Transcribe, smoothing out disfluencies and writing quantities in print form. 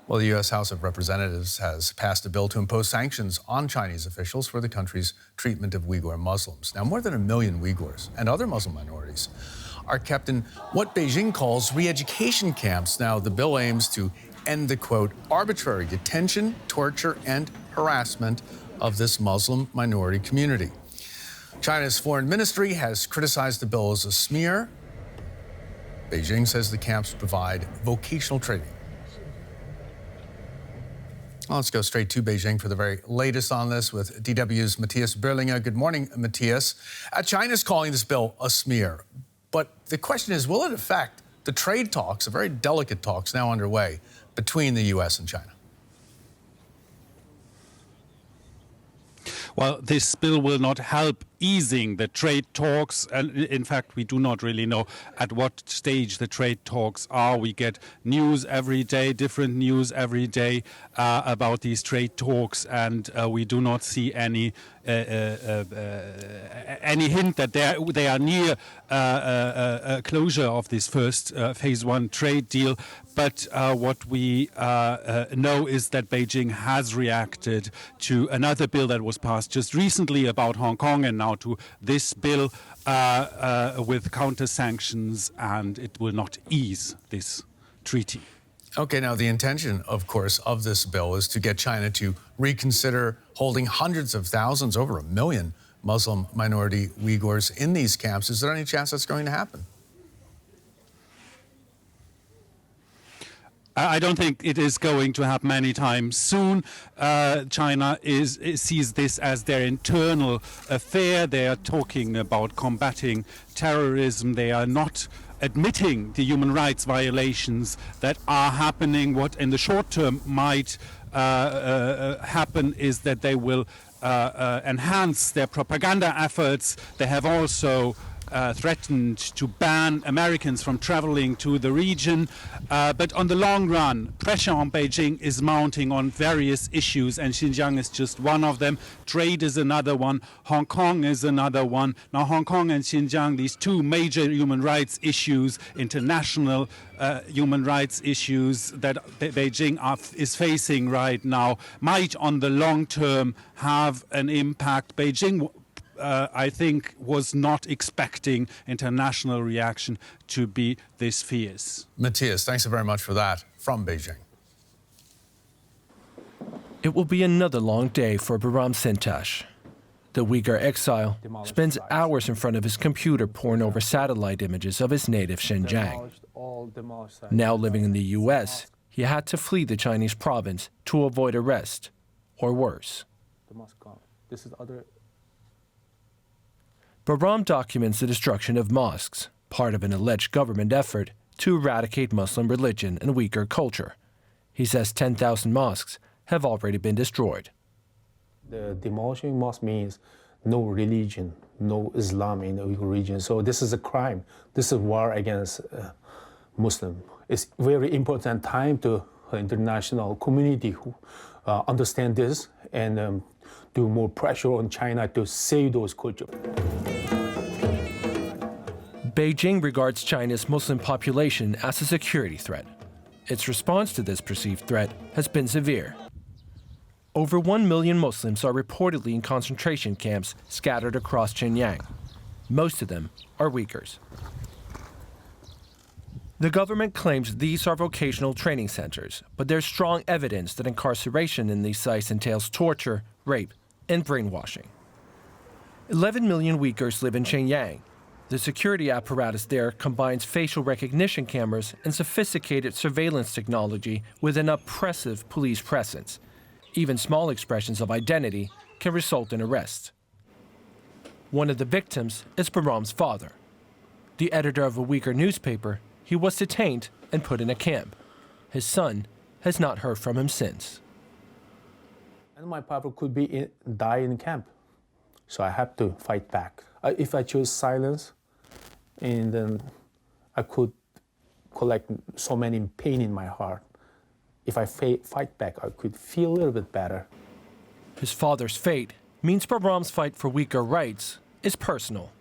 Well, the U.S. House of Representatives has passed a bill to impose sanctions on Chinese officials for the country's treatment of Uighur Muslims. Now, more than 1 million Uighurs and other Muslim minorities are kept in what Beijing calls re-education camps. Now, the bill aims to end the, quote, arbitrary detention, torture, and harassment of this Muslim minority community. China's foreign ministry has criticized the bill as a smear. Beijing says the camps provide vocational training. Well, let's go straight to Beijing for the very latest on this with DW's Matthias Berlinger. Good morning, Matthias. China's calling this bill a smear. But the question is, will it affect the trade talks, the very delicate talks now underway between the U.S. and China? Well, this bill will not help easing the trade talks. And in fact, we do not really know at what stage the trade talks are. We get news every day, different news every day about these trade talks, and we do not see any hint that they are near a closure of this first phase one trade deal. But what we know is that Beijing has reacted to another bill that was passed just recently about Hong Kong, and now to this bill with counter sanctions, and it will not ease this treaty. Okay, now the intention, of course, of this bill is to get China to reconsider holding hundreds of thousands, over 1 million Muslim minority Uighurs in these camps. Is there any chance that's going to happen? I don't think it is going to happen anytime soon. China sees this as their internal affair. They are talking about combating terrorism. They are not admitting the human rights violations that are happening. What in the short term might happen is that they will enhance their propaganda efforts. They have also threatened to ban Americans from traveling to the region. But on the long run, pressure on Beijing is mounting on various issues, and Xinjiang is just one of them. Trade is another one. Hong Kong is another one. Now, Hong Kong and Xinjiang, these two major human rights issues, international human rights issues that Beijing is facing right now, might on the long term have an impact. Beijing I think was not expecting international reaction to be this fierce. Matthias, thanks very much for that from Beijing. It will be another long day for Bahram Sintash. The Uyghur exile spends hours in front of his computer poring over satellite images of his native Xinjiang. Now living in the U.S., he had to flee the Chinese province to avoid arrest, or worse. Bahram documents the destruction of mosques, part of an alleged government effort to eradicate Muslim religion and Uyghur culture. He says 10,000 mosques have already been destroyed. The demolishing mosque means no religion, no Islam in the Uyghur region. So this is a crime. This is war against Muslim. It's very important time to international community who understand this and do more pressure on China to save those cultures. Beijing regards China's Muslim population as a security threat. Its response to this perceived threat has been severe. Over 1 million Muslims are reportedly in concentration camps scattered across Xinjiang. Most of them are Uyghurs. The government claims these are vocational training centers, but there's strong evidence that incarceration in these sites entails torture, rape, and brainwashing. 11 million Uyghurs live in Xinjiang. The security apparatus there combines facial recognition cameras and sophisticated surveillance technology with an oppressive police presence. Even small expressions of identity can result in arrest. One of the victims is Bahram's father. The editor of a Uyghur newspaper, he was detained and put in a camp. His son has not heard from him since. And my papa could die in camp, so I have to fight back. If I choose silence, and then I could collect so many pain in my heart. If I fight back, I could feel a little bit better. His father's fate means Bahram's fight for Uyghur rights is personal.